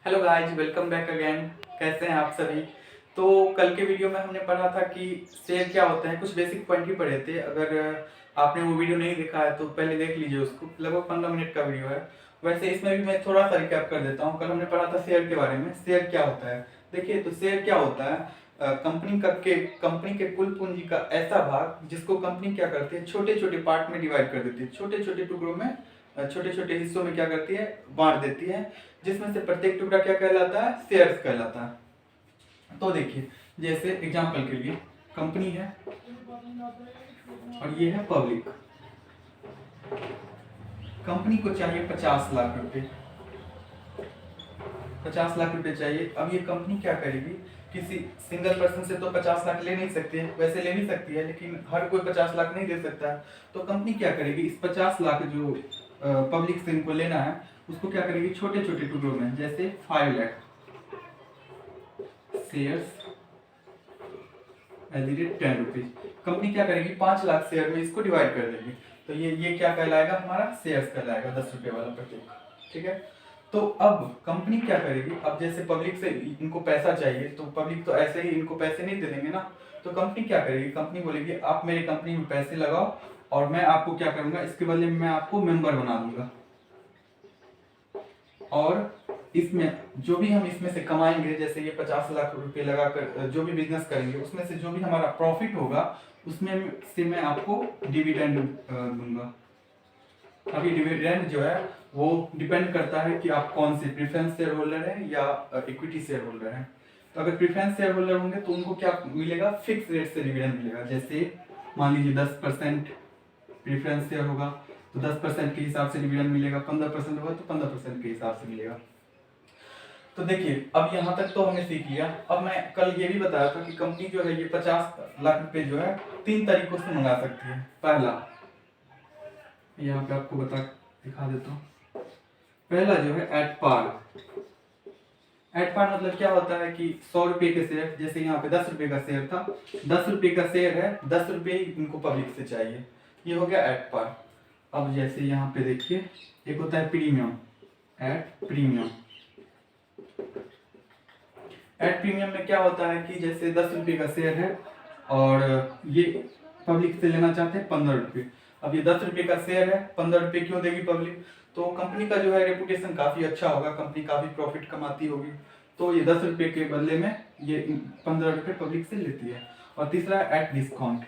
Hello guys, welcome back again. कैसे हैं आप सभी। तो कल के वीडियो में हमने पढ़ा था कि शेयर क्या होता है, कुछ बेसिक पॉइंट ही पढ़े थे। अगर आपने वो वीडियो नहीं देखा है तो पहले देख लीजिए उसको, लगभग 15 मिनट का वीडियो है। वैसे इसमें भी मैं थोड़ा सा रिकैप कर देता हूँ। कल हमने पढ़ा था शेयर के बारे में, शेयर क्या होता है। देखिए, तो शेयर क्या होता है, कंपनी के कुल पूंजी का ऐसा भाग जिसको कंपनी क्या करती है, छोटे छोटे पार्ट में डिवाइड कर देती है, छोटे छोटे टुकड़ों में, छोटे छोटे हिस्सों में क्या करती है, बांट देती है, जिसमें से प्रत्येक टुकड़ा क्या कहलाता है, शेयर्स कहलाता है। तो देखिए, जैसे एग्जांपल के लिए कंपनी है और ये है पब्लिक। कंपनी को चाहिए 50 लाख रुपए, 50 लाख रुपए चाहिए। अब ये कंपनी क्या करेगी, किसी सिंगल पर्सन से तो 50 लाख ले नहीं सकती है, वैसे ले भी सकती है लेकिन हर कोई 50 लाख नहीं दे सकता है। तो कंपनी क्या करेगी, इस 50 लाख जो पब्लिक से इनको लेना है उसको क्या करेगी, छोटे छोटे टुकड़ों में, जैसे 5 lakh shares as it 10 rupees. Company क्या करेगी, 5 लाख शेयर में इसको डिवाइड कर देगी। तो ये क्या कहलाएगा, हमारा शेयर्स कहलाएगा, 10 रुपए वाला प्रत्येक। ठीक है। तो अब कंपनी क्या करेगी, अब जैसे पब्लिक से इनको पैसा चाहिए तो पब्लिक तो ऐसे ही इनको पैसे नहीं दे देंगे ना। तो कंपनी क्या करेगी, कंपनी बोलेगी आप मेरे कंपनी में पैसे लगाओ और मैं आपको क्या करूंगा, इसके बदले में मैं आपको मेंबर बना दूंगा। और इसमें जो भी हम इसमें से कमाएंगे, जैसे ये 50 लाख रुपए लगाकर जो भी बिजनेस करेंगे, उसमें से जो भी हमारा प्रॉफिट होगा उसमें से मैं आपको डिविडेंड दूंगा। अभी डिविडेंड जो है वो डिपेंड करता है कि आप कौन से प्रेफरेंस शेयर होल्डर है या इक्विटी शेयर होल्डर है। तो अगर प्रेफरेंस शेयर होल्डर होंगे तो उनको क्या मिलेगा, फिक्स रेट से डिविडेंड मिलेगा। जैसे मान लीजिए 10% प्रेफरेंस शेयर होगा तो 10% के हिसाब से डिविडेंड मिलेगा, 15% होगा तो 15% के हिसाब से मिलेगा। तो देखिए, अब यहाँ तक तो हमने सीख लिया। अब मैं कल ये भी बताया था कि कंपनी जो है ये 50 लाख रुपए जो है 3 तरीकों से मंगा सकती है। पहला, यहाँ पे आपको दिखा देता हूँ। पहला जो है एट पार। एट पार मतलब क्या होता है कि 100 रुपए के शेयर, जैसे यहाँ पे 10 रुपए का शेयर था, 10 रुपए का शेयर है, 10 रुपए ही इनको पब्लिक से चाहिए, ये हो गया एट पार। अब जैसे यहाँ पे देखिए, एक होता है premium, at premium. At premium में क्या होता है कि जैसे 10 रुपए का शेयर है और ये पब्लिक से लेना चाहते हैं 15 रुपए। अब ये 10 रुपए का शेयर है, 15 रुपए क्यों देगी पब्लिक, तो कंपनी का जो है रेपुटेशन काफी अच्छा होगा, कंपनी काफी प्रॉफिट कमाती होगी, तो ये 10 रुपए के बदले में ये 15 रुपए पब्लिक से लेती है। और तीसरा एट डिस्काउंट,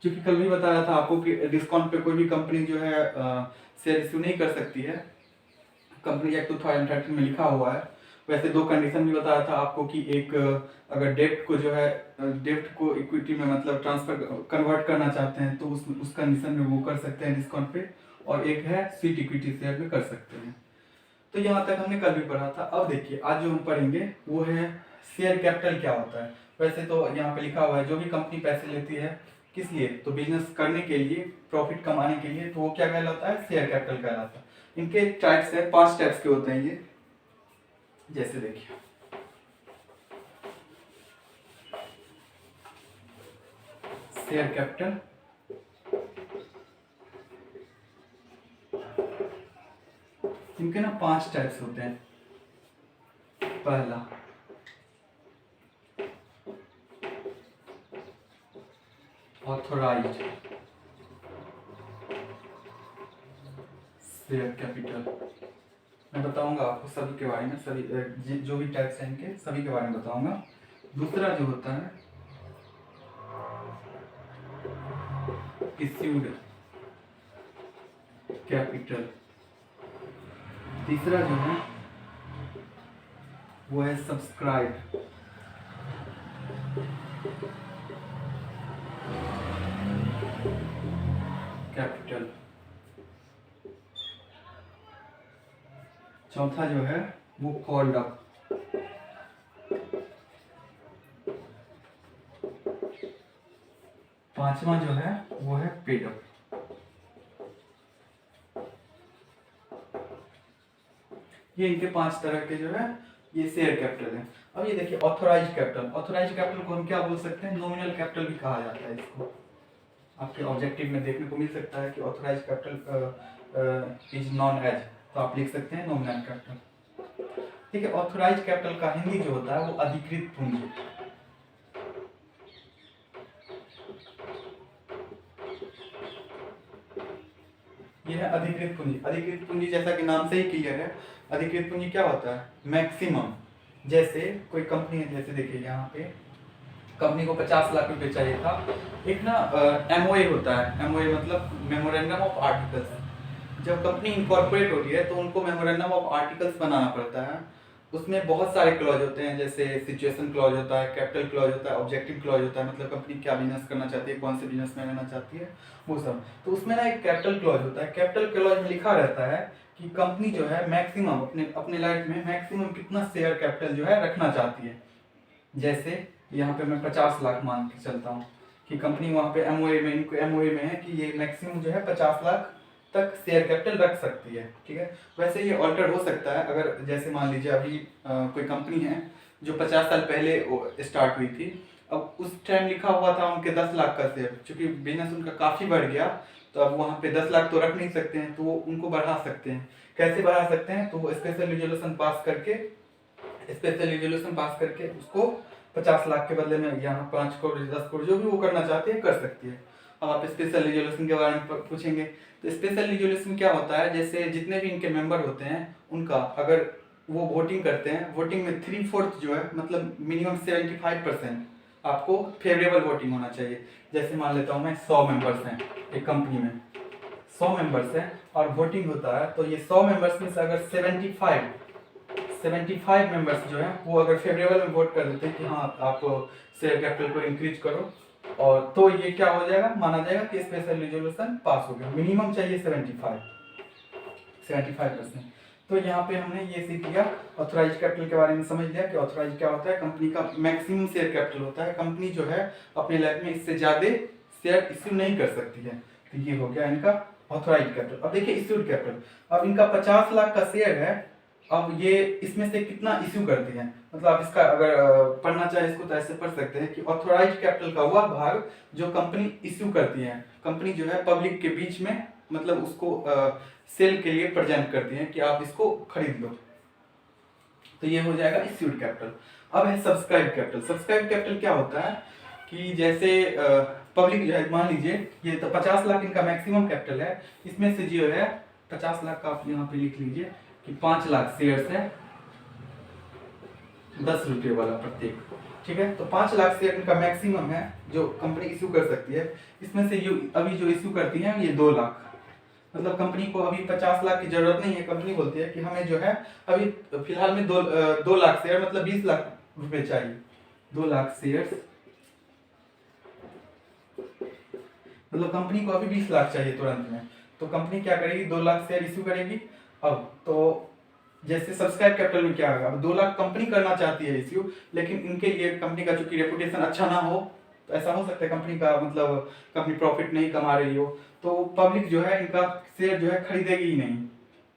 क्योंकि कल भी बताया था आपको कि डिस्काउंट पे कोई भी कंपनी जो है शेयर इश्यू नहीं कर सकती है। कंपनी एक्ट 2013 में लिखा हुआ है। वैसे 2 कंडीशन भी बताया था आपको कि एक, अगर डेब्ट को जो है, डेब्ट को इक्विटी में मतलब ट्रांसफर कन्वर्ट करना चाहते हैं तो उस कंडीशन में वो कर सकते हैं डिस्काउंट पे, और एक है स्वीट इक्विटी शेयर में कर सकते हैं। तो यहाँ तक हमने कल भी पढ़ा था। अब देखिए, आज जो हम पढ़ेंगे वो है शेयर कैपिटल क्या होता है। वैसे तो यहाँ पे लिखा हुआ है जो भी कंपनी पैसे लेती है किस लिए, तो बिजनेस करने के लिए, प्रॉफिट कमाने के लिए, तो वो क्या कहलाता है, शेयर कैपिटल कहलाता है। इनके टाइप्स है, 5 टाइप्स के होते हैं ये। जैसे देखिए, शेयर कैपिटल, इनके ना 5 टाइप्स होते हैं। पहला, ऑथोराइज्ड शेयर कैपिटल। मैं बताऊंगा आपको सभी के बारे में, सभी जो भी टाइप्स हैं इनके सभी के बारे में बताऊंगा। दूसरा जो होता है इश्यूड कैपिटल। तीसरा जो है वो है सब्सक्राइब कैपिटल। चौथा जो है वो कॉल्ड अप। पांचवा जो है वो है पेड अप। ये इनके 5 तरह के जो है ये शेयर कैपिटल है। अब ये देखिए ऑथोराइज्ड कैपिटल। ऑथोराइज्ड कैपिटल को हम क्या बोल सकते हैं, नॉमिनल कैपिटल भी कहा जाता है इसको। आपके ऑब्जेक्टिव में देखने को मिल सकता है कि authorised capital is known as तो आप लिख सकते हैं नॉमिनल कैपिटल। ठीक है, ऑथोराइज कैपिटल का हिंदी जो होता है वो अधिकृत पूंजी। ये है अधिकृत पूंजी। अधिकृत पूंजी जैसा कि नाम से ही क्लियर है, अधिकृत पूंजी क्या होता है, मैक्सिमम। जैसे कोई कंपनी है, जैसे देखिए यहाँ पे कंपनी को 50 लाख रुपए चाहिए था। एक ना एमओए होता है, एमओए मतलब मेमोरेंडम ऑफ आर्टिकल्स। जब कंपनी इनकॉर्पोरेट होती है तो उनको मेमोरेंडम ऑफ आर्टिकल्स बनाना पड़ता है। उसमें बहुत सारे क्लॉज होते हैं, जैसे सिचुएशन क्लॉज होता है, कैपिटल क्लॉज होता है, ऑब्जेक्टिव क्लॉज होता है, मतलब कंपनी क्या बिजनेस करना चाहती है, कौन से बिजनेस में रहना चाहती है, वो सब। तो उसमें ना एक कैपिटल क्लॉज होता है। कैपिटल क्लॉज में लिखा रहता है कि कंपनी जो है मैक्सिमम अपने अपने लाइफ में मैक्सिमम कितना शेयर कैपिटल जो है रखना चाहती है। जैसे यहाँ पे मैं 50 लाख मान के चलता हूँ कि कंपनी वहाँ पे एमओए में, इनको एमओए में है कि ये मैक्सिमम जो है 50 लाख तक शेयर कैपिटल रख सकती है। ठीक है, वैसे ये ऑल्टर हो सकता है। अगर जैसे मान लीजिए अभी कोई कंपनी है जो 50 साल पहले स्टार्ट हुई थी, अब उस टाइम लिखा हुआ था उनके 10 लाख का शेयर, चूंकि बिजनेस उनका काफ़ी बढ़ गया तो अब वहाँ पे 10 लाख तो रख नहीं सकते हैं, तो वो उनको बढ़ा सकते हैं। कैसे बढ़ा सकते हैं, तो वो स्पेशल रिजोल्यूशन पास करके उसको 50 लाख के बदले में यहाँ 5 करोड़ 10 करोड़ जो भी वो करना चाहते हैं कर सकती है। अब आप स्पेशल रिजोल्यूशन के बारे में पूछेंगे, तो स्पेशल रिजोल्यूशन क्या होता है, जैसे जितने भी इनके मेंबर होते हैं उनका अगर वो वोटिंग करते हैं, वोटिंग में 3/4 जो है मतलब मिनिमम 75% आपको फेवरेबल वोटिंग होना चाहिए। जैसे मान लेता हूँ मैं 100 मेंबर्स हैं एक कंपनी में, 100 मेंबर्स हैं और वोटिंग होता है, तो ये 100 मेंबर्स में से अगर 75 मेंबर्स जो है वो अगर फेवरेबल में वोट कर देते हैं कि हाँ आप शेयर कैपिटल को इंक्रीज करो, और तो ये क्या हो जाएगा, माना जाएगा कि स्पेशल रिजोल्यूशन पास हो गया। मिनिमम चाहिए 75%। तो यहाँ पे हमने ये सीख लिया, ऑथराइज कैपिटल के बारे में समझ लिया कि ऑथराइज क्या होता है, कंपनी का मैक्सिमम शेयर कैपिटल होता है। कंपनी जो है अपने लाइफ में इससे ज्यादा शेयर इश्यू नहीं कर सकती है। तो ये हो गया इनका ऑथराइज कैपिटल। अब देखिए इश्यूड कैपिटल, अब इनका 50 लाख का शेयर है, अब ये इसमें से कितना इश्यू करती है, मतलब आप इसका अगर पढ़ना चाहे इसको तो ऐसे पढ़ सकते हैं कि ऑथोराइज कैपिटल का वह भाग जो कंपनी इश्यू करती है, कंपनी जो है पब्लिक के बीच में मतलब उसको सेल के लिए प्रेजेंट करती है कि आप इसको खरीद लो, तो ये हो जाएगा इश्यूड कैपिटल। अब है सब्सक्राइब कैपिटल। सब्सक्राइब कैपिटल क्या होता है कि जैसे पब्लिक जो है, मान लीजिए ये तो 50 लाख इनका मैक्सिमम कैपिटल है, इसमें से जो है 50 लाख का आप यहाँ पे लिख लीजिए कि 5 लाख शेयर्स है 10 रुपये वाला प्रत्येक। ठीक है, तो 5 लाख शेयर इनका मैक्सिमम है जो कंपनी इश्यू कर सकती है। इसमें से अभी जो इश्यू करती है ये 2 लाख, मतलब कंपनी को अभी 50 लाख की जरूरत नहीं है। कंपनी बोलती है कि हमें जो है अभी फिलहाल में 2 लाख शेयर मतलब 20 लाख रुपए चाहिए। 2 लाख शेयर मतलब कंपनी को अभी 20 लाख चाहिए तुरंत में, तो कंपनी क्या करेगी, 2 लाख शेयर इश्यू करेगी। अब तो जैसे सब्सक्राइब कैपिटल में क्या होगा, अब 2 लाख कंपनी करना चाहती है इश्यू, लेकिन इनके लिए कंपनी का चूंकि रेपुटेशन अच्छा ना हो, तो ऐसा हो सकता है कंपनी का मतलब कंपनी प्रॉफिट नहीं कमा रही हो, तो पब्लिक जो है इनका शेयर जो है खरीदेगी ही नहीं।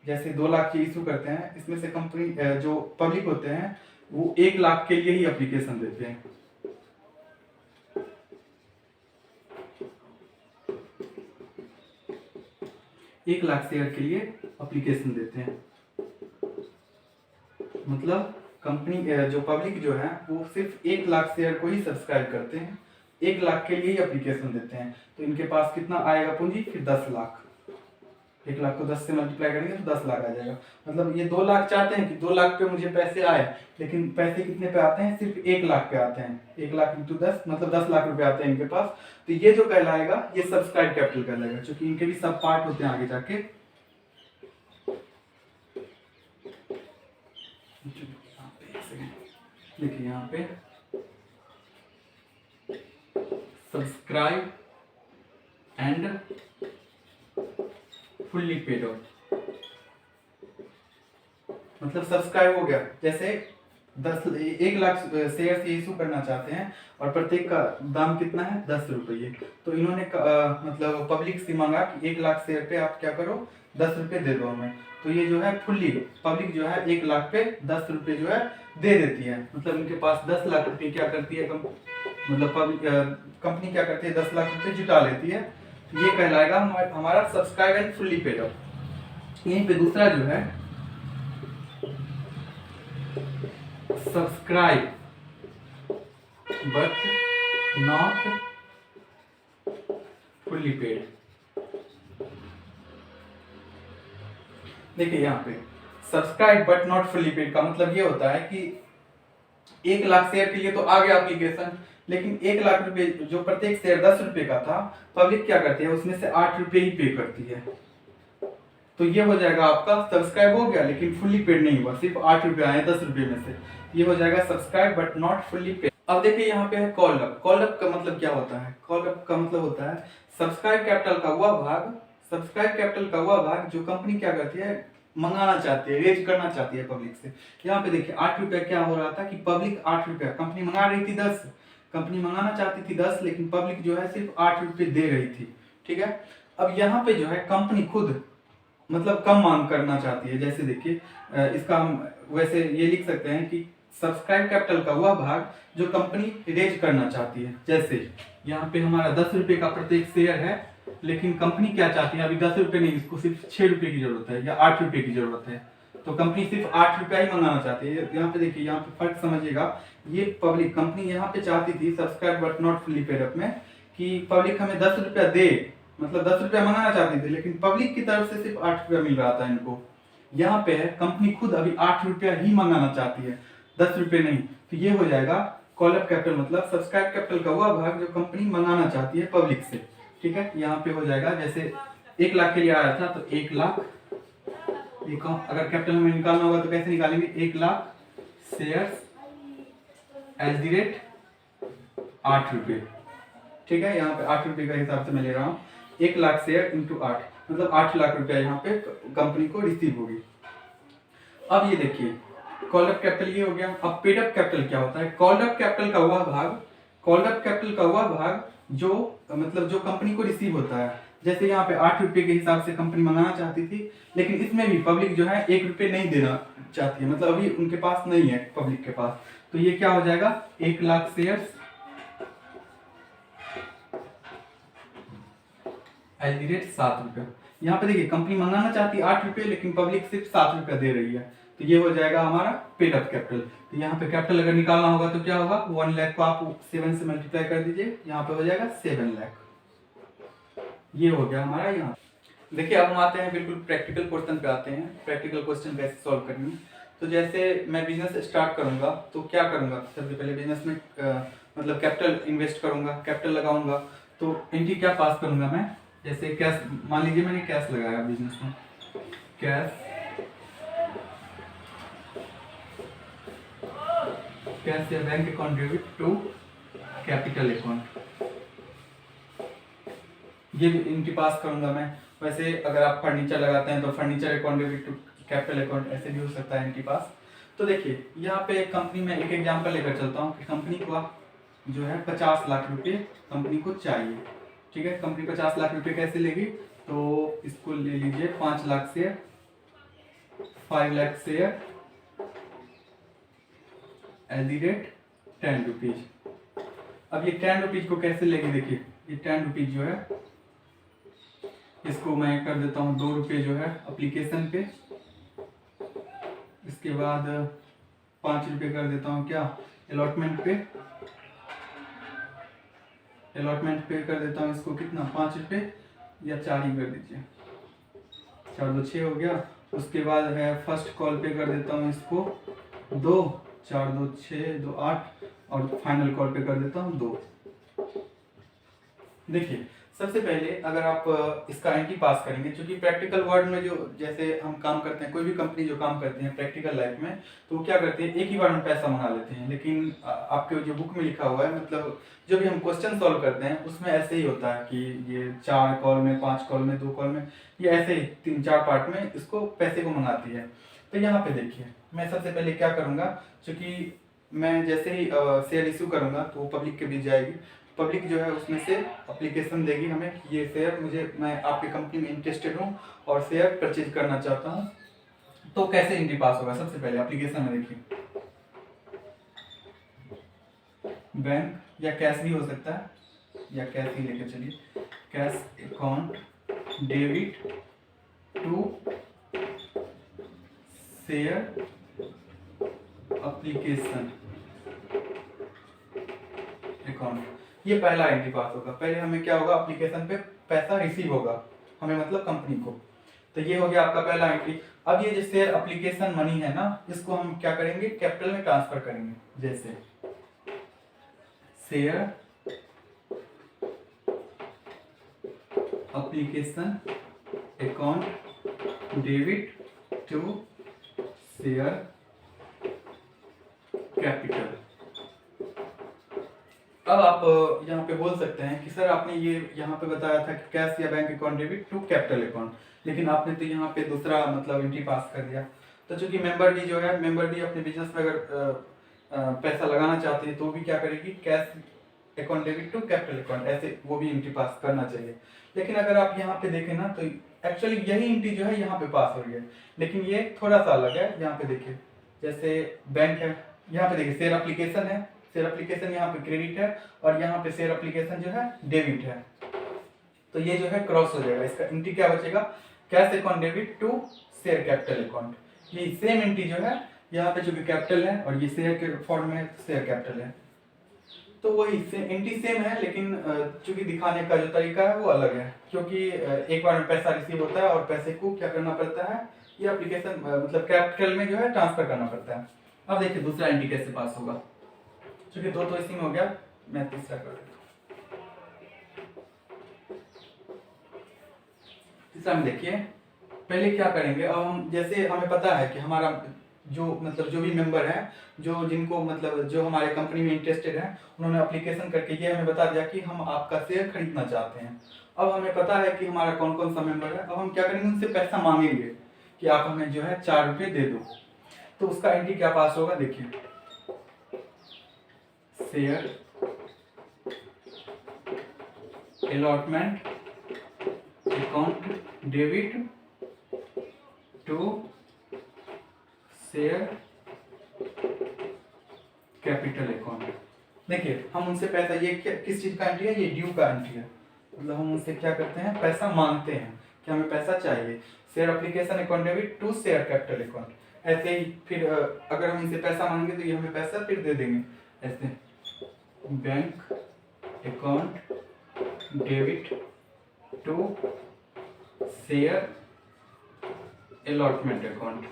जैसे 2 लाख की इश्यू करते हैं, इसमें से कंपनी जो पब्लिक होते हैं वो 1 लाख के लिए ही एप्लीकेशन देते हैं। 1 लाख शेयर के लिए एप्लीकेशन देते हैं, मतलब कंपनी जो पब्लिक जो है वो सिर्फ 1 लाख शेयर को ही सब्सक्राइब करते हैं, 1 लाख के लिए ही एप्लीकेशन देते हैं। तो इनके पास कितना आएगा पूंजी, फिर 10 लाख। 1 लाख को 10 से मल्टीप्लाई करेंगे तो 10 लाख आ जाएगा। मतलब ये 2 लाख चाहते हैं कि 2 लाख पे मुझे पैसे आए, लेकिन पैसे कितने पे आते हैं, सिर्फ 1 लाख पे आते हैं। 1 लाख इंटू 10 मतलब 10 लाख रुपए आते हैं इनके पास। तो ये जो कहलाएगा ये सब्सक्राइब कैपिटल कहलाएगा, क्योंकि इनके भी सब पार्ट होते हैं आगे जाके। देखिए यहाँ पे subscribe and fully paid out, मतलब सब्सक्राइब हो गया, जैसे 1 लाख शेयर इशू करना चाहते हैं और प्रत्येक का दाम कितना है, 10 रुपये। तो इन्होंने मतलब पब्लिक से मांगा कि 1 लाख शेयर पे आप क्या करो, 10 रुपये दे दो हमें। तो ये जो है फुल्ली पब्लिक जो है 1 लाख पे 10 रुपये जो है दे देती है। मतलब इनके पास 10 लाख रुपये क्या करती है मतलब कंपनी क्या करती है, 10 लाख रुपये जुटा लेती है। तो ये कहलाएगा हमारा subscribe and fully paid out. यहीं पे दूसरा जो है subscribe but not fully paid. देखिए यहाँ पे subscribe but not fully paid का मतलब ये होता है कि 1 लाख शेयर के लिए तो आ गया एप्लीकेशन, लेकिन 1 लाख रुपए जो प्रत्येक शेयर 10 रुपए का था, पब्लिक क्या करती है उसमें से 8 रुपए ही पे करती है। तो ये हो जाएगा आपका सब्सक्राइब हो गया लेकिन फुल्ली पेड नहीं हुआ, सिर्फ 8 रुपए आए 10 रुपए में से। ये हो जाएगा subscribe but not fully paid. अब देखिए यहाँ पे है कॉल अप। कॉल अप का मतलब क्या होता है? कॉल अप का मतलब होता है सब्सक्राइब कैपिटल का वह भाग, सब्सक्राइब कैपिटल का वह भाग जो कंपनी क्या करती है, मंगाना चाहती है, रेज करना चाहती है पब्लिक से। यहाँ पे देखिए 8 रुपया क्या हो रहा था कि पब्लिक 8 रुपया, कंपनी मंगा रही थी 10, कंपनी मंगाना चाहती थी 10, लेकिन पब्लिक जो है सिर्फ 8 रुपये दे रही थी। ठीक है। अब यहाँ पे जो है कंपनी खुद मतलब कम मांग करना चाहती है। जैसे देखिए इसका हम वैसे ये लिख सकते हैं कि सब्सक्राइब कैपिटल का वह भाग जो कंपनी रेज करना चाहती है। जैसे यहाँ पे हमारा 10 रुपये का प्रत्येक शेयर है, लेकिन कंपनी क्या चाहती है, अभी 10 रुपये नहीं, इसको सिर्फ 6 रुपये की जरूरत है या 8 रुपये की जरूरत है, तो कंपनी सिर्फ 8 रुपया ही मंगाना चाहती है। यहाँ पे देखिए, यहाँ पे फर्क समझिएगा। ये पब्लिक कंपनी यहाँ पे चाहती थी subscribe but not fully paid up में कि पब्लिक हमें 10 रुपया दे, मतलब 10 रुपया मंगाना चाहती थी, लेकिन पब्लिक की तरफ से सिर्फ 8 रुपया मिल रहा था इनको। यहाँ पे है कंपनी खुद अभी 8 रुपया ही मंगाना चाहती है, 10 रुपये नहीं। तो ये हो जाएगा कॉल अप कैपिटल, मतलब सब्सक्राइब कैपिटल का वह भाग जो कंपनी मंगाना चाहती है पब्लिक से। ठीक है। यहाँ पे हो जाएगा जैसे 1 लाख के लिए आया था तो 1 लाख, देखो अगर कैपिटल में निकालना होगा तो कैसे निकालेंगे, 1 लाख शेयर्स @ 8 रुपये। ठीक है। यहाँ पे 8 रुपये का हिसाब से मैं ले रहा हूँ, 1 लाख शेयर इंटू 8, मतलब 8 लाख रुपया यहाँ पे कंपनी को रिसीव होगी। अब ये देखिए कॉल अप कैपिटल ये हो गया। अब पेड अप कैपिटल क्या होता है? कॉल अप कैपिटल का वह भाग, कॉल अप कैपिटल का वह भाग जो मतलब जो कंपनी को रिसीव होता है। जैसे यहाँ पे 8 रुपये के हिसाब से कंपनी मंगाना चाहती थी, लेकिन इसमें भी पब्लिक जो है 1 रुपये नहीं देना चाहती है, मतलब अभी उनके पास नहीं है पब्लिक के पास। तो ये क्या हो जाएगा, 1 लाख शेयर्स @ 7 रुपये। यहाँ पे देखिए कंपनी मंगाना चाहती है 8 रुपये, लेकिन पब्लिक सिर्फ 7 रुपया दे रही है। तो ये हो जाएगा हमारा पेड अप कैपिटल। तो यहाँ पे कैपिटल अगर निकालना होगा तो क्या होगा, 1 लाख को आप 7 से मल्टीप्लाई कर दीजिए, यहाँ पे हो जाएगा 7 लाख। ये हो गया हमारा यहाँ। देखिए अब हम आते हैं बिल्कुल प्रैक्टिकल क्वेश्चन पे आते हैं, प्रैक्टिकल क्वेश्चन कैसे सॉल्व करनी है। तो जैसे मैं बिजनेस स्टार्ट करूंगा तो क्या करूंगा, सबसे पहले बिजनेस में मतलब कैपिटल इन्वेस्ट करूंगा, कैपिटल लगाऊंगा। तो एंट्री क्या पास करूंगा मैं, जैसे कैश, मान लीजिए मैंने कैश लगाया बिजनेस में, कैश या bank account debit to capital account, ये एंट्री पास करूंगा मैं। वैसे अगर आप फर्नीचर लगाते हैं तो furniture account debit to capital account, ऐसे भी हो सकता है एंट्री पास। तो देखिए यहाँ पे कंपनी में एक एग्जांपल लेकर चलता हूँ कि कंपनी को जो है 50 लाख रुपए कंपनी को चाहिए। ठीक है। कंपनी 50 लाख रुपए कैसे लेगी, तो इसको ले लीजिए 5 lakh share, 5 lakh share @ 10 rupees. अब ये 10 रुपीज को कैसे लेगी, देखिए ये 10 रुपीज जो है इसको मैं कर देता हूँ 2 रुपये जो है एप्लीकेशन पे, इसके बाद 5 रुपये कर देता हूँ क्या अलॉटमेंट पे, अलॉटमेंट पे कर देता हूँ इसको कितना 5 रुपये या 4 ही कर दीजिए, 4 2 6 हो गया। उसके बाद है फर्स्ट कॉल पे कर देता हूँ इसको 2, 4 2 6 2 8, और फाइनल कॉल पे कर देता हूँ 2। देखिए सबसे पहले अगर आप इसका एंट्री पास करेंगे, क्योंकि प्रैक्टिकल वर्ल्ड में जो जैसे हम काम करते हैं, कोई भी कंपनी जो काम करती है प्रैक्टिकल लाइफ में, तो वो क्या करते हैं एक ही बार में पैसा मंगा लेते हैं। लेकिन आपके जो बुक में लिखा हुआ है, मतलब जो भी हम क्वेश्चन सॉल्व करते हैं उसमें ऐसे ही होता है कि ये 4 कॉल में, 5 कॉल में, 2 कॉल में, ये ऐसे ही 3-4 पार्ट में इसको पैसे को मंगाती है। तो यहाँ पे देखिए मैं सबसे पहले क्या करूँगा, क्योंकि मैं जैसे ही शेयर इशू करूँगा तो वो पब्लिक के बीच जाएगी, पब्लिक जो है उसमें से एप्लीकेशन देगी हमें कि ये शेयर मैं आपके कंपनी में इंटरेस्टेड हूँ और शेयर परचेज करना चाहता हूँ। तो कैसे एंट्री पास होगा, सबसे पहले एप्लीकेशन में देखिए बैंक या कैश भी हो सकता है, या कैश ही लेके चलिए, cash account debit to share application account, ये पहला एंट्री पास होगा। पहले हमें क्या होगा, एप्लीकेशन पे पैसा रिसीव होगा हमें, मतलब कंपनी को। तो ये हो गया आपका पहला एंट्री। अब ये जो शेयर एप्लीकेशन मनी है ना, इसको हम क्या करेंगे, कैपिटल में ट्रांसफर करेंगे। जैसे share application account debit to share capital. अब आप यहाँ पे बोल सकते हैं कि सर आपने ये यहाँ पे बताया था कि कैश या bank account debit to capital account, लेकिन आपने तो यहाँ पे दूसरा मतलब एंट्री पास कर दिया। तो चूंकि मेंबर डी जो है, मेंबर डी अपने बिजनेस में अगर पैसा लगाना चाहती है तो भी क्या करेगी, cash account debit to capital account, ऐसे वो भी एंट्री पास करना चाहिए। लेकिन अगर आप यहाँ पे देखें ना, तो एक्चुअली यही एंट्री जो है यहाँ पे पास हो रही है, लेकिन ये थोड़ा सा अलग है। यहाँ पे देखिए, जैसे बैंक है, यहाँ पे देखिए शेयर एप्लीकेशन है, शेयर एप्लीकेशन यहाँ पे क्रेडिट है, और यहाँ पे शेयर एप्लीकेशन जो है डेबिट है। तो ये जो है क्रॉस हो जाएगा, इसका एंट्री क्या बचेगा, cash account debit to share capital account. ये सेम एंट्री जो है यहाँ पे जो भी कैपिटल है, और ये शेयर के फॉर्म में शेयर कैपिटल है, तो वही एंट्री सेम है, लेकिन चूंकि दिखाने का जो तरीका है वो अलग है। क्योंकि एक बार में पैसा रिसीव होता है और पैसे को क्या करना पड़ता है, ये एप्लीकेशन मतलब कैपिटल में जो है ट्रांसफर करना पड़ता है। अब देखिए दूसरा एंट्री कैसे पास होगा, क्योंकि दो तो इसी में हो गया, मैं तीसरा कर देता हूँ। तीसरा में देखिए, पहले क्या करेंगे, अब हम जैसे हमें पता है कि हमारा जो मतलब जो भी मेंबर है, जो जिनको मतलब जो हमारे कंपनी में इंटरेस्टेड है, उन्होंने एप्लीकेशन करके ये हमें बता दिया कि हम आपका शेयर खरीदना चाहते हैं। अब हमें पता है कि हमारा कौन कौन सा मेंबर है। अब हम क्या करेंगे, उनसे पैसा मांगेंगे कि आप हमें जो है 4 रुपये दे दो। तो उसका एंट्री क्या पास होगा, देखिए share allotment account debit to share capital account. देखिए हम उनसे पैसा, ये किस चीज का एंट्री है, ये ड्यू का एंट्री है। मतलब हम उनसे क्या करते हैं, पैसा मांगते हैं कि हमें पैसा चाहिए। Share application account debit to share capital account, ऐसे ही फिर अगर हम इनसे पैसा मांगेंगे तो ये हमें पैसा फिर दे देंगे। ऐसे bank account debit to share allotment account,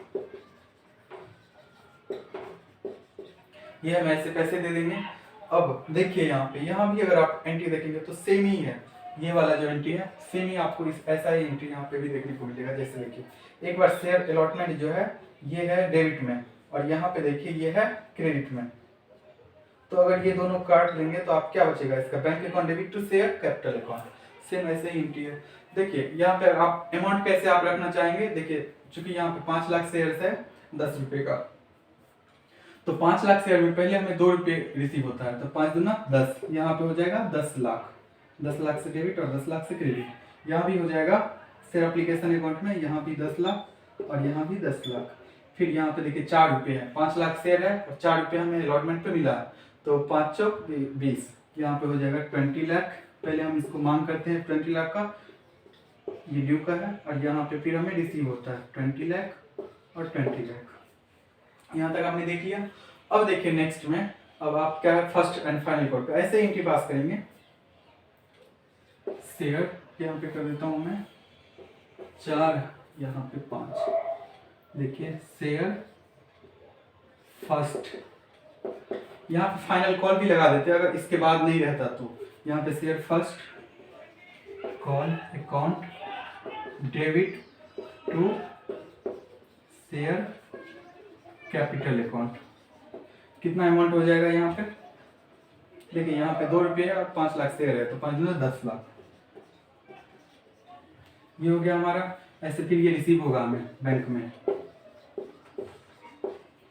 ये हम ऐसे पैसे दे देंगे। अब देखिए यहाँ भी अगर आप एंट्री देखेंगे तो सेम ही है, ये वाला जो एंट्री है सेम ही आपको ऐसा ही एंट्री यहाँ पे भी देखने को मिलेगा। जैसे देखिए एक बार शेयर अलॉटमेंट जो है ये है डेबिट में, और यहाँ पे देखिए ये है क्रेडिट में। तो अगर ये दोनों काट लेंगे तो आप क्या बचेगा, इसका bank account debit to share capital account, same ऐसे ही एंट्री है। देखिए यहाँ पे आप अमाउंट कैसे आप रखना चाहेंगे, देखिए चूंकि यहाँ पे 5 लाख शेयर है 10 रुपए का, तो 5 लाख शेयर में पहले हमें 2 रुपये रिसीव होता है, तो 5 दूना 10, यहाँ पे हो जाएगा 10 लाख। 10 लाख से डेबिट और 10 लाख से क्रेडिट। यहाँ भी हो जाएगा शेयर एप्लीकेशन अकाउंट में, यहाँ भी 10 लाख और यहाँ भी 10 लाख। फिर यहाँ पे देखिए 4 रुपये है, 5 लाख शेयर है और 4 रुपये हमें अलॉटमेंट पे मिला है, तो 5 चौक 20, यहाँ पे हो जाएगा 20 लाख। पहले हम इसको मांग करते हैं 20 लाख का, ये ड्यू का है, और यहाँ पे फिर हमें रिसीव होता है 20 लाख और 20 लाख। यहाँ तक आपने देख लिया। अब देखिए नेक्स्ट में, अब आप क्या है फर्स्ट एंड फाइनल कॉल पे ऐसे एंट्री पास करेंगे। शेयर यहाँ पे कर देता हूँ मैं 4, यहाँ पे 5। देखिए शेयर फर्स्ट, यहाँ पे फाइनल कॉल भी लगा देते हैं अगर इसके बाद नहीं रहता तो। यहाँ पे share first call account debit to share capital account, कितना अमाउंट हो जाएगा यहाँ पे, देखिए यहाँ पे 2 रुपये और 5 लाख शेयर है, तो 5 दूना 10 लाख, ये हो गया हमारा। ऐसे फिर ये रिसीव होगा हमें बैंक में,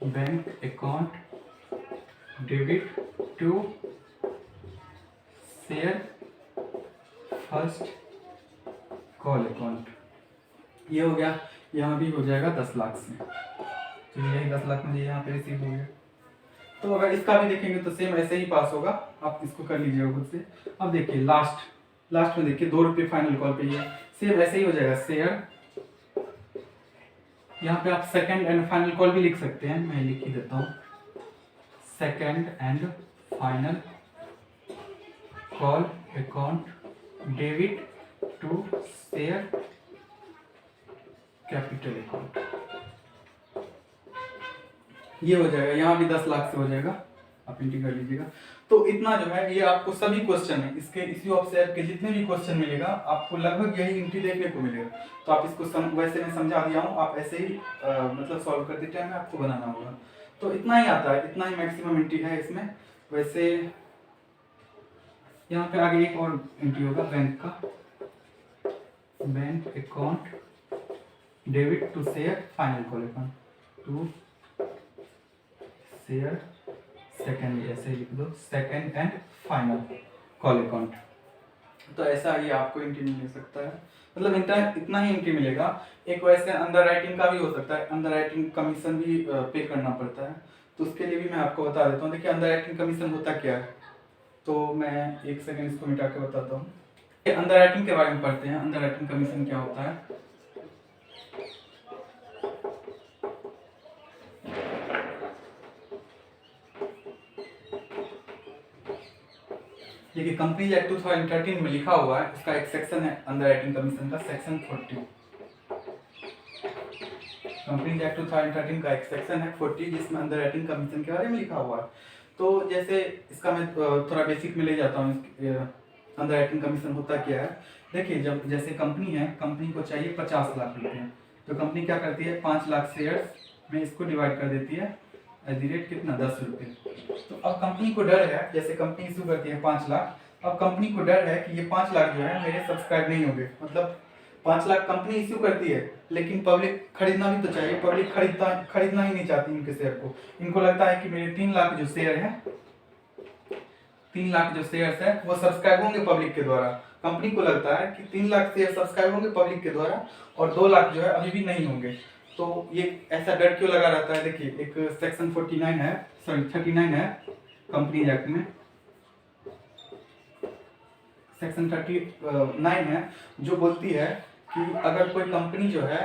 bank account debit to share first call account, ये हो गया। यहाँ भी हो जाएगा 10 लाख से, तो यही 10 लाख मुझे यहाँ पे रिसीव हो गया। तो अगर इसका भी देखेंगे तो सेम ऐसे ही पास होगा, आप इसको कर लीजिएगा खुद से। अब देखिए लास्ट में देखिए 2 रुपये फाइनल कॉल पे ही है, सेम ऐसे ही हो जाएगा। शेयर यहाँ पे आप सेकंड एंड फाइनल कॉल भी लिख सकते हैं, मैं लिख ही देता हूँ, second and final call account debit to share capital account, ये हो जाएगा। यहाँ भी 10 लाख से हो जाएगा, आप एंट्री कर लीजिएगा। तो इतना जो है ये आपको सभी क्वेश्चन है इसके इसी ऑफ शेयर के जितने भी क्वेश्चन मिलेगा आपको लगभग यही एंट्री देखने को मिलेगा। तो आप इसको वैसे मैं समझा दिया हूँ, आप ऐसे ही मतलब सॉल्व करते टाइम में आपको बनाना होगा। तो इतना ही आता है, इतना ही मैक्सिमम एंट्री है इसमें। वैसे यहाँ पे आगे एक और एंट्री होगा बैंक का, bank account debit to share final call account, to share second, ऐसे लिख दो second and final call account. तो ऐसा ये आपको एंट्री मिल सकता है, मतलब इतना ही एंट्री मिलेगा। एक वैसे अंडर राइटिंग का भी हो सकता है, अंडर राइटिंग कमीशन भी पे करना पड़ता है, तो उसके लिए भी मैं आपको बता देता हूँ। देखिए अंडर राइटिंग कमीशन होता क्या है, तो मैं एक सेकंड इसको मिटा के बताता हूँ। अंडर राइटिंग के बारे में पढ़ते हैं, अंडर राइटिंग कमीशन क्या होता है। देखिए कंपनीज एक्ट 2013 में लिखा हुआ है, उसका एक सेक्शन है अंडर राइटिंग कमीशन का, सेक्शन 40। कंपनीज एक्ट 2013 का एक सेक्शन है 40 जिसमें अंडर राइटिंग कमीशन के बारे में लिखा हुआ है। तो जैसे इसका मैं थोड़ा बेसिक में ले जाता हूँ, अंडर राइटिंग कमीशन होता क्या है। देखिए जब जैसे कंपनी है, कंपनी को चाहिए 50 लाख रुपये, तो कंपनी क्या करती है 5 लाख शेयर्स में इसको डिवाइड कर देती है @ कितना 10 रुपये। तो अब कंपनी को डर है, जैसे कंपनी इशू करती है 5 लाख, अब कंपनी को डर है कि ये 5 लाख जो है मेरे सब्सक्राइब नहीं होंगे। मतलब 5 लाख कंपनी इशू करती है, लेकिन पब्लिक खरीदना भी तो चाहिए, पब्लिक खरीदना ही नहीं चाहती इनके शेयर को। इनको लगता है कि मेरे 3 लाख जो शेयर है, 3 लाख जो शेयर्स है वो सब्सक्राइब होंगे पब्लिक के द्वारा। कंपनी को लगता है कि 3 लाख शेयर सब्सक्राइब होंगे पब्लिक के द्वारा और 2 लाख जो है अभी भी नहीं होंगे। तो ये ऐसा डर क्यों लगा रहता है। देखिए एक सेक्शन 49 है, सॉरी 39 है कंपनी एक्ट में, सेक्शन 39 है जो बोलती है कि अगर कोई कंपनी जो है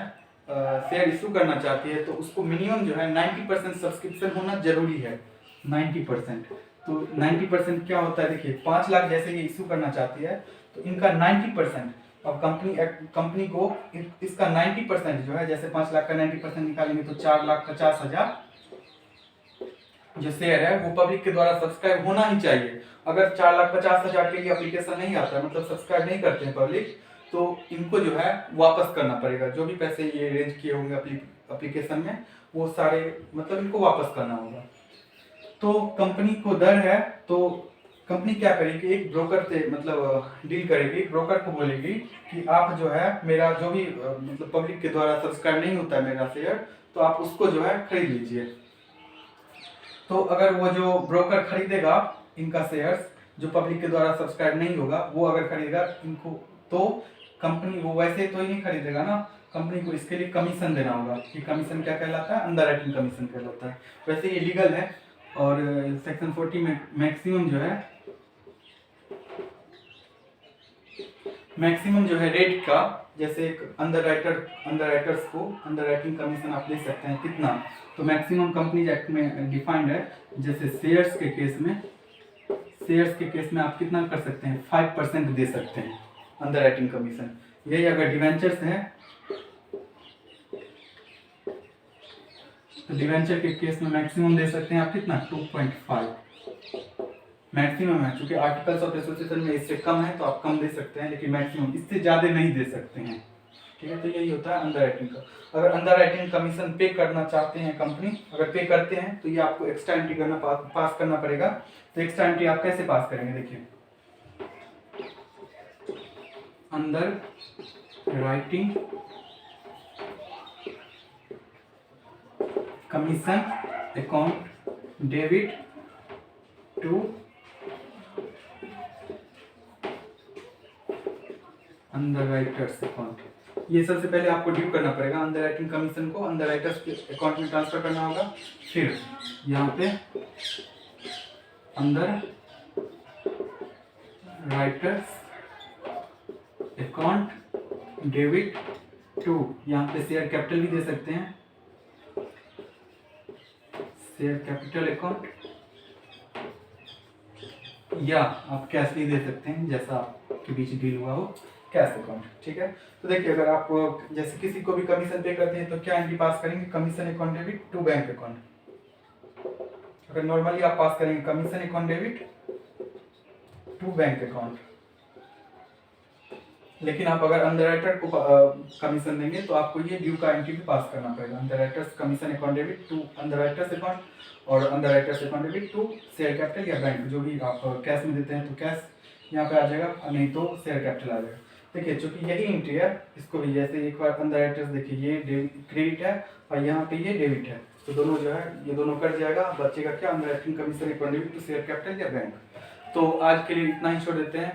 शेयर इशू करना चाहती है तो उसको मिनिमम जो है 90% सब्सक्रिप्शन होना जरूरी है। 90%, तो 90% क्या होता है, देखिए 5 लाख जैसे ये इशू करना चाहती है तो इनका 90%, अब कंपनी को इसका 90% जो है, जैसे 5 लाख का 90% निकालेंगे तो 4,50,000 जो शेयर है वो पब्लिक के द्वारा सब्सक्राइब होना ही चाहिए। अगर 4,50,000 के लिए एप्लीकेशन नहीं आता है, मतलब सब्सक्राइब नहीं करते हैं पब्लिक, तो इनको जो है वापस करना पड़ेगा। जो भी पैसे ये रेंज किए होंगे एप्लीकेशन में वो सारे मतलब इनको वापस करना होगा। तो कंपनी को डर है, तो कंपनी क्या करेगी, एक ब्रोकर से मतलब डील करेगी, ब्रोकर को बोलेगी कि आप जो है मेरा जो भी मतलब पब्लिक के द्वारा सब्सक्राइब नहीं होता है मेरा शेयर, तो आप उसको जो है खरीद लीजिए। तो अगर वो जो ब्रोकर खरीदेगा इनका शेयर्स जो पब्लिक के द्वारा सब्सक्राइब नहीं होगा, वो अगर खरीदेगा इनको, तो कंपनी वो वैसे तो ही नहीं खरीदेगा ना, कंपनी को इसके लिए कमीशन देना होगा। कि कमीशन क्या कहलाता है, अंडर राइटिंग कमीशन कहलाता है। वैसे ये लीगल है और सेक्शन 40 में मैक्सिमम जो है रेट का, जैसे एक अंडर राइटर्स को अंडर राइटिंग कमीशन आप ले सकते हैं कितना, तो मैक्सिमम कंपनीज एक्ट में डिफाइंड है। जैसे शेयर्स के केस में आप कितना कर सकते हैं, 5% दे सकते हैं अंडर राइटिंग कमीशन। यही अगर डिवेंचर्स है तो डिवेंचर के केस में मैक्सिमम दे सकते हैं आप कितना, 2.5 मैक्सिमम है। क्योंकि आर्टिकल्स ऑफ एसोसिएशन में इससे कम है तो आप कम दे सकते हैं, लेकिन मैक्सिमम इससे ज़्यादा नहीं दे सकते हैं। ठीक है, तो यही होता है अंडर राइटिंग का। अगर अंडर राइटिंग कमीशन पे करना चाहते हैं कंपनी, अगर पे करते हैं तो ये आपको एक्स्ट्रा एंट्री पास करना पड़ेगा। तो एक्स्ट्रा एंट्री आप कैसे पास करेंगे, देखिए underwriting commission account debit to underwriters account. ये सबसे पहले आपको ड्यू करना पड़ेगा, अंडर राइटिंग कमीशन को अंडर राइटर्स के अकाउंट में ट्रांसफर करना होगा। फिर यहाँ पे underwriters account debit to, यहाँ पे शेयर कैपिटल भी दे सकते हैं शेयर कैपिटल अकाउंट, या आप कैश भी दे सकते हैं जैसा आपके बीच डील हुआ हो, कैश अकाउंट। ठीक है, तो देखिए अगर आप जैसे किसी को भी कमीशन पे करते हैं तो क्या एंट्री पास करेंगे, commission account debit to bank account. अगर नॉर्मली आप पास करेंगे commission account debit to bank account, लेकिन आप अगर अंडरराइटर को कमीशन देंगे तो आपको ये ड्यू का एंट्री भी पास करना पड़ेगा, underwriters commission account debit to underwriters account और underwriters account debit to share capital या बैंक, जो भी आप कैश में देते हैं तो कैश यहाँ पे आ जाएगा, नहीं तो शेयर कैपिटल आ जाएगा। देखिए चूंकि यही एंट्री है, इसको भी जैसे एक बार अंडरराइटर्स देखिए ये क्रेडिट है और यहाँ पे ये डेबिट है, तो दोनों जो है ये दोनों कट जाएगा, बचेगा क्या, underwriting commission account debit to share capital या बैंक। तो आज के लिए इतना ही छोड़ देते हैं।